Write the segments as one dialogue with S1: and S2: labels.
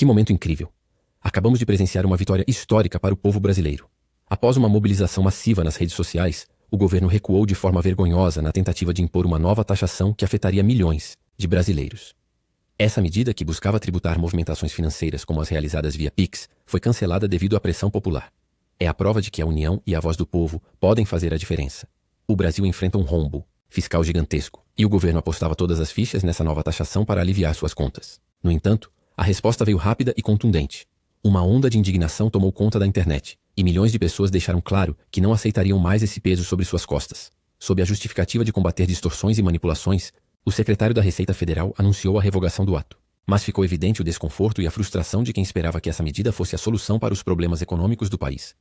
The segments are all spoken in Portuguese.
S1: Que momento incrível! Acabamos de presenciar uma vitória histórica para o povo brasileiro. Após uma mobilização massiva nas redes sociais, o governo recuou de forma vergonhosa na tentativa de impor uma nova taxação que afetaria milhões de brasileiros. Essa medida, que buscava tributar movimentações financeiras como as realizadas via Pix, foi cancelada devido à pressão popular. É a prova de que a união e a voz do povo podem fazer a diferença. O Brasil enfrenta um rombo fiscal gigantesco, e o governo apostava todas as fichas nessa nova taxação para aliviar suas contas. No entanto, a resposta veio rápida e contundente. Uma onda de indignação tomou conta da internet, e milhões de pessoas deixaram claro que não aceitariam mais esse peso sobre suas costas. Sob a justificativa de combater distorções e manipulações, o secretário da Receita Federal anunciou a revogação do ato. Mas ficou evidente o desconforto e a frustração de quem esperava que essa medida fosse a solução para os problemas econômicos do país.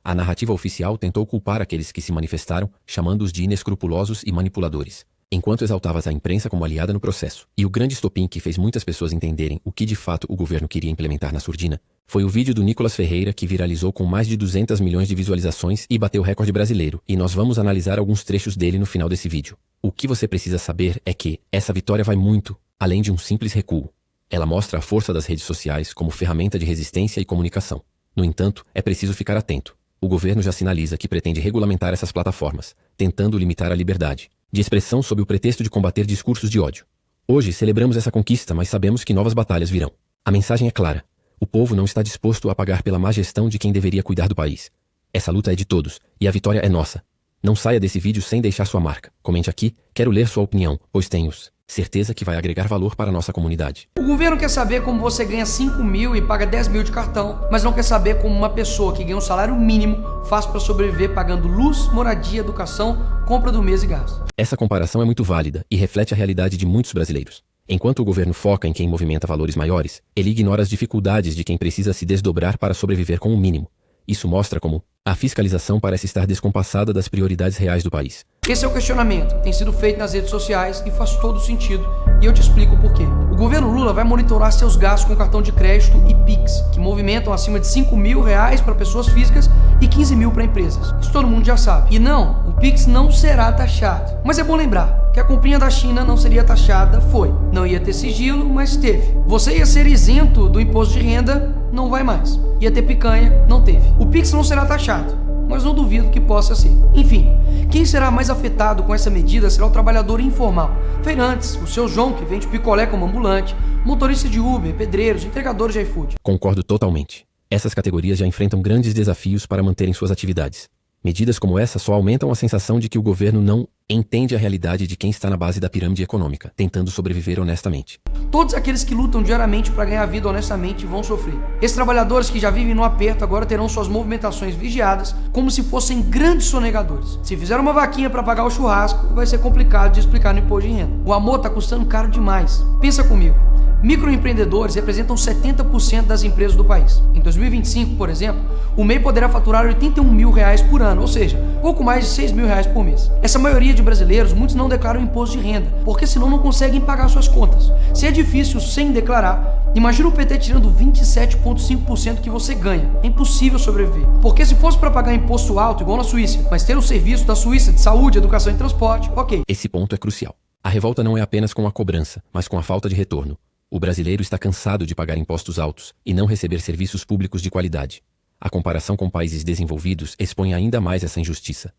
S1: A narrativa oficial tentou culpar aqueles que se manifestaram, chamando-os de inescrupulosos e manipuladores, enquanto exaltava a imprensa como aliada no processo. E o grande estopim que fez muitas pessoas entenderem o que de fato o governo queria implementar na surdina foi o vídeo do Nicolas Ferreira, que viralizou com mais de 200 milhões de visualizações e bateu o recorde brasileiro, e nós vamos analisar alguns trechos dele no final desse vídeo. O que você precisa saber é que essa vitória vai muito além de um simples recuo. Ela mostra a força das redes sociais como ferramenta de resistência e comunicação. No entanto, é preciso ficar atento. O governo já sinaliza que pretende regulamentar essas plataformas, tentando limitar a liberdade de expressão sob o pretexto de combater discursos de ódio. Hoje celebramos essa conquista, mas sabemos que novas batalhas virão. A mensagem é clara. O povo não está disposto a pagar pela má gestão de quem deveria cuidar do país. Essa luta é de todos, e a vitória é nossa. Não saia desse vídeo sem deixar sua marca. Comente aqui, quero ler sua opinião, pois tenho certeza que vai agregar valor para a nossa comunidade.
S2: O governo quer saber como você ganha 5 mil e paga 10 mil de cartão, mas não quer saber como uma pessoa que ganha um salário mínimo faz para sobreviver pagando luz, moradia, educação, compra do mês e gás.
S1: Essa comparação é muito válida e reflete a realidade de muitos brasileiros. Enquanto o governo foca em quem movimenta valores maiores, ele ignora as dificuldades de quem precisa se desdobrar para sobreviver com o mínimo. Isso mostra como a fiscalização parece estar descompassada das prioridades reais do país.
S2: Esse é o questionamento, tem sido feito nas redes sociais e faz todo sentido, e eu te explico o porquê. O governo Lula vai monitorar seus gastos com cartão de crédito e Pix, que movimentam acima de 5 mil reais para pessoas físicas e 15 mil para empresas. Isso todo mundo já sabe. E não, o Pix não será taxado. Mas é bom lembrar que a comprinha da China não seria taxada, foi. Não ia ter sigilo, mas teve. Você ia ser isento do imposto de renda, não vai mais. Ia ter picanha, não teve. O Pix não será taxado, mas não duvido que possa ser. Enfim, quem será mais afetado com essa medida será o trabalhador informal. Feirantes, o seu João que vende picolé como ambulante, motorista de Uber, pedreiros, entregadores de iFood.
S1: Concordo totalmente. Essas categorias já enfrentam grandes desafios para manterem suas atividades. Medidas como essa só aumentam a sensação de que o governo não entende a realidade de quem está na base da pirâmide econômica, tentando sobreviver honestamente.
S2: Todos aqueles que lutam diariamente para ganhar vida honestamente vão sofrer. Esses trabalhadores que já vivem no aperto agora terão suas movimentações vigiadas como se fossem grandes sonegadores. Se fizer uma vaquinha para pagar o churrasco, vai ser complicado de explicar no imposto de renda. O amor está custando caro demais. Pensa comigo. Microempreendedores representam 70% das empresas do país. Em 2025, por exemplo, o MEI poderá faturar 81 mil reais por ano, ou seja, pouco mais de 6 mil reais por mês. Essa maioria de brasileiros, muitos não declaram imposto de renda, porque senão não conseguem pagar suas contas. Se é difícil sem declarar, imagina o PT tirando 27,5% que você ganha. É impossível sobreviver. Porque se fosse para pagar imposto alto, igual na Suíça, mas ter o serviço da Suíça de saúde, educação e transporte, ok.
S1: Esse ponto é crucial. A revolta não é apenas com a cobrança, mas com a falta de retorno. O brasileiro está cansado de pagar impostos altos e não receber serviços públicos de qualidade. A comparação com países desenvolvidos expõe ainda mais essa injustiça.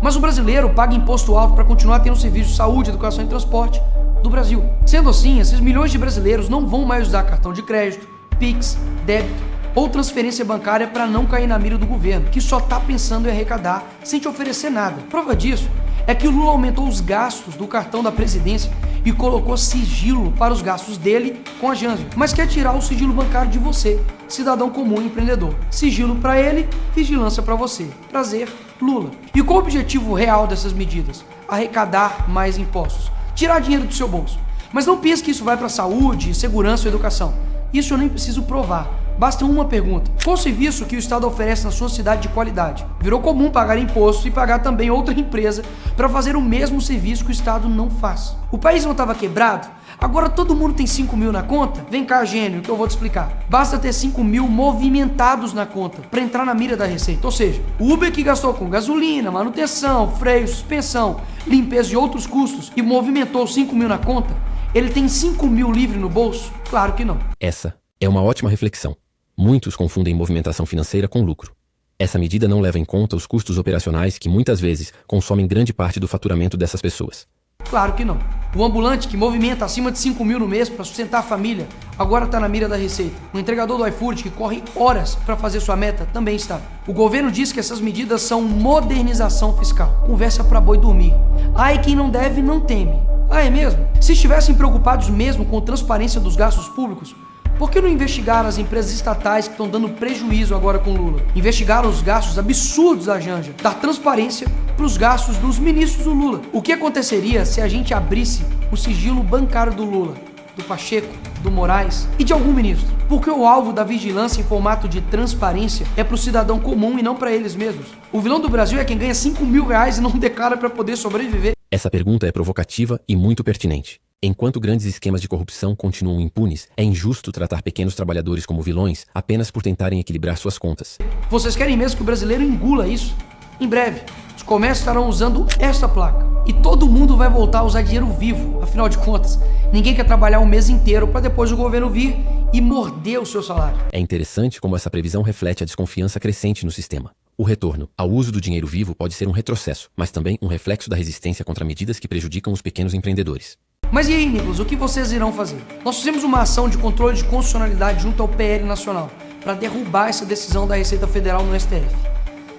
S2: Mas o brasileiro paga imposto alto para continuar tendo serviço de saúde, educação e transporte do Brasil. Sendo assim, esses milhões de brasileiros não vão mais usar cartão de crédito, Pix, débito ou transferência bancária para não cair na mira do governo, que só está pensando em arrecadar sem te oferecer nada. Prova disso é que o Lula aumentou os gastos do cartão da presidência e colocou sigilo para os gastos dele com a Janjo, mas quer tirar o sigilo bancário de você, cidadão comum e empreendedor. Sigilo para ele, vigilância para você. Prazer, Lula. E qual o objetivo real dessas medidas? Arrecadar mais impostos, tirar dinheiro do seu bolso. Mas não pense que isso vai para saúde, segurança ou educação. Isso eu nem preciso provar. Basta uma pergunta: qual serviço que o Estado oferece na sua cidade de qualidade? Virou comum pagar imposto e pagar também outra empresa para fazer o mesmo serviço que o Estado não faz. O país não estava quebrado? Agora todo mundo tem 5 mil na conta? Vem cá, gênio, que eu vou te explicar. Basta ter 5 mil movimentados na conta para entrar na mira da receita. Ou seja, o Uber que gastou com gasolina, manutenção, freio, suspensão, limpeza e outros custos e movimentou 5 mil na conta, ele tem 5 mil livre no bolso? Claro que não.
S1: Essa É uma ótima reflexão. Muitos confundem movimentação financeira com lucro. Essa medida não leva em conta os custos operacionais que muitas vezes consomem grande parte do faturamento dessas pessoas.
S2: Claro que não. O ambulante que movimenta acima de 5 mil no mês para sustentar a família agora está na mira da Receita. O entregador do iFood que corre horas para fazer sua meta também está. O governo diz que essas medidas são modernização fiscal. Conversa para boi dormir. Ai, quem não deve não teme. Ah, é mesmo? Se estivessem preocupados mesmo com transparência dos gastos públicos, por que não investigaram as empresas estatais que estão dando prejuízo agora com Lula? Investigaram os gastos absurdos da Janja, dar transparência para os gastos dos ministros do Lula. O que aconteceria se a gente abrisse o sigilo bancário do Lula, do Pacheco, do Moraes e de algum ministro? Porque o alvo da vigilância em formato de transparência é para o cidadão comum e não para eles mesmos. O vilão do Brasil é quem ganha 5 mil reais e não declara para poder sobreviver.
S1: Essa pergunta é provocativa e muito pertinente. Enquanto grandes esquemas de corrupção continuam impunes, é injusto tratar pequenos trabalhadores como vilões apenas por tentarem equilibrar suas contas.
S2: Vocês querem mesmo que o brasileiro engula isso? Em breve, os comércios estarão usando esta placa. E todo mundo vai voltar a usar dinheiro vivo. Afinal de contas, ninguém quer trabalhar um mês inteiro para depois o governo vir e morder o seu salário.
S1: É interessante como essa previsão reflete a desconfiança crescente no sistema. O retorno ao uso do dinheiro vivo pode ser um retrocesso, mas também um reflexo da resistência contra medidas que prejudicam os pequenos empreendedores.
S2: Mas e aí, Nicolas, o que vocês irão fazer? Nós fizemos uma ação de controle de constitucionalidade junto ao PL Nacional para derrubar essa decisão da Receita Federal no STF.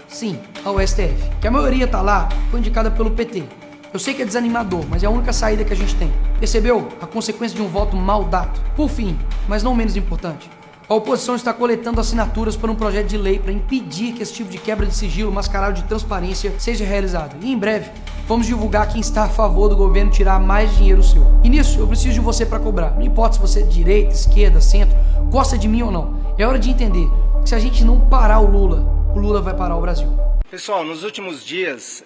S2: Sim, ao STF, que a maioria tá lá, foi indicada pelo PT. Eu sei que é desanimador, mas é a única saída que a gente tem. Percebeu? A consequência de um voto mal dado. Por fim, mas não menos importante, a oposição está coletando assinaturas para um projeto de lei para impedir que esse tipo de quebra de sigilo mascarado de transparência seja realizado. E em breve, vamos divulgar quem está a favor do governo tirar mais dinheiro seu. E nisso, eu preciso de você para cobrar. Não importa se você é de direita, esquerda, centro, gosta de mim ou não. É hora de entender que se a gente não parar o Lula vai parar o Brasil.
S3: Pessoal, nos últimos dias,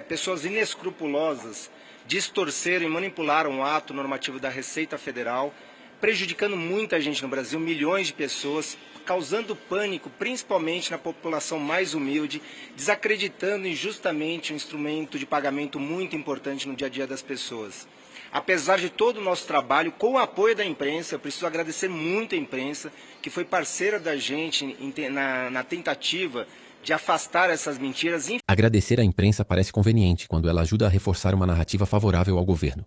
S3: pessoas inescrupulosas distorceram e manipularam o ato normativo da Receita Federal, prejudicando muita gente no Brasil, milhões de pessoas, causando pânico, principalmente na população mais humilde, desacreditando injustamente um instrumento de pagamento muito importante no dia a dia das pessoas. Apesar de todo o nosso trabalho, com o apoio da imprensa, eu preciso agradecer muito a imprensa, que foi parceira da gente na tentativa de afastar essas mentiras.
S1: Agradecer à imprensa parece conveniente quando ela ajuda a reforçar uma narrativa favorável ao governo.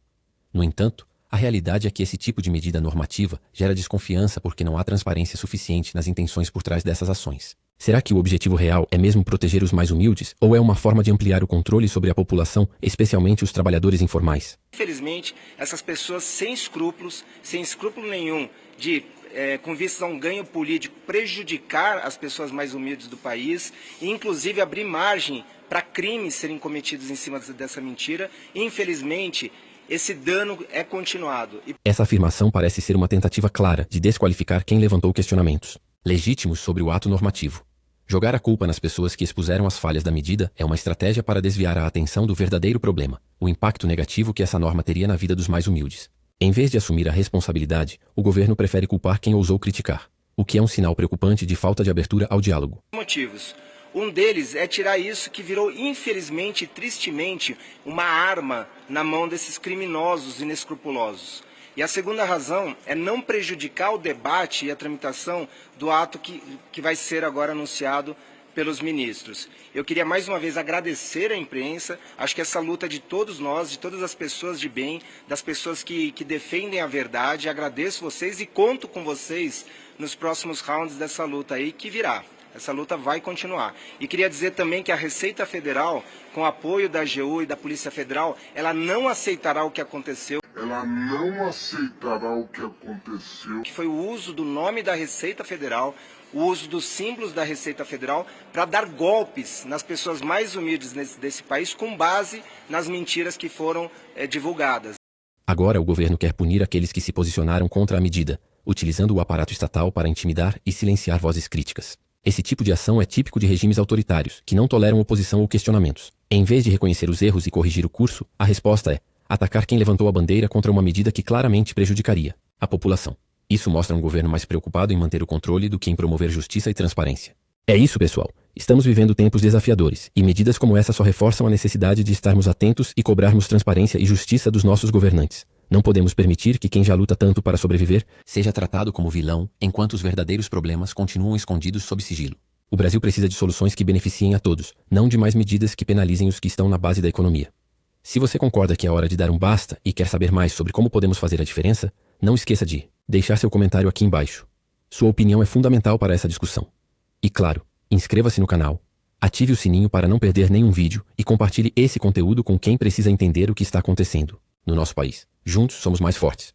S1: No entanto, a realidade é que esse tipo de medida normativa gera desconfiança porque não há transparência suficiente nas intenções por trás dessas ações. Será que o objetivo real é mesmo proteger os mais humildes ou é uma forma de ampliar o controle sobre a população, especialmente os trabalhadores informais?
S3: Infelizmente, essas pessoas sem escrúpulo nenhum com vista a um ganho político, prejudicar as pessoas mais humildes do país e inclusive abrir margem para crimes serem cometidos em cima dessa mentira. Infelizmente, esse dano é continuado.
S1: Essa afirmação parece ser uma tentativa clara de desqualificar quem levantou questionamentos legítimos sobre o ato normativo. Jogar a culpa nas pessoas que expuseram as falhas da medida é uma estratégia para desviar a atenção do verdadeiro problema, o impacto negativo que essa norma teria na vida dos mais humildes. Em vez de assumir a responsabilidade, o governo prefere culpar quem ousou criticar, o que é um sinal preocupante de falta de abertura ao diálogo.
S3: Motivos. Um deles é tirar isso que virou, infelizmente e tristemente, uma arma na mão desses criminosos inescrupulosos. E a segunda razão é não prejudicar o debate e a tramitação do ato que vai ser agora anunciado pelos ministros. Eu queria mais uma vez agradecer à imprensa, acho que essa luta de todos nós, de todas as pessoas de bem, das pessoas que defendem a verdade, agradeço vocês e conto com vocês nos próximos rounds dessa luta aí que virá. Essa luta vai continuar. E queria dizer também que a Receita Federal, com apoio da AGU e da Polícia Federal, ela não aceitará o que aconteceu. Que foi o uso do nome da Receita Federal, o uso dos símbolos da Receita Federal para dar golpes nas pessoas mais humildes desse país com base nas mentiras que foram divulgadas.
S1: Agora o governo quer punir aqueles que se posicionaram contra a medida, utilizando o aparato estatal para intimidar e silenciar vozes críticas. Esse tipo de ação é típico de regimes autoritários, que não toleram oposição ou questionamentos. Em vez de reconhecer os erros e corrigir o curso, a resposta é atacar quem levantou a bandeira contra uma medida que claramente prejudicaria a população. Isso mostra um governo mais preocupado em manter o controle do que em promover justiça e transparência. É isso, pessoal. Estamos vivendo tempos desafiadores, e medidas como essa só reforçam a necessidade de estarmos atentos e cobrarmos transparência e justiça dos nossos governantes. Não podemos permitir que quem já luta tanto para sobreviver seja tratado como vilão, enquanto os verdadeiros problemas continuam escondidos sob sigilo. O Brasil precisa de soluções que beneficiem a todos, não de mais medidas que penalizem os que estão na base da economia. Se você concorda que é hora de dar um basta e quer saber mais sobre como podemos fazer a diferença, não esqueça de deixar seu comentário aqui embaixo. Sua opinião é fundamental para essa discussão. E claro, inscreva-se no canal, ative o sininho para não perder nenhum vídeo e compartilhe esse conteúdo com quem precisa entender o que está acontecendo no nosso país. Juntos somos mais fortes.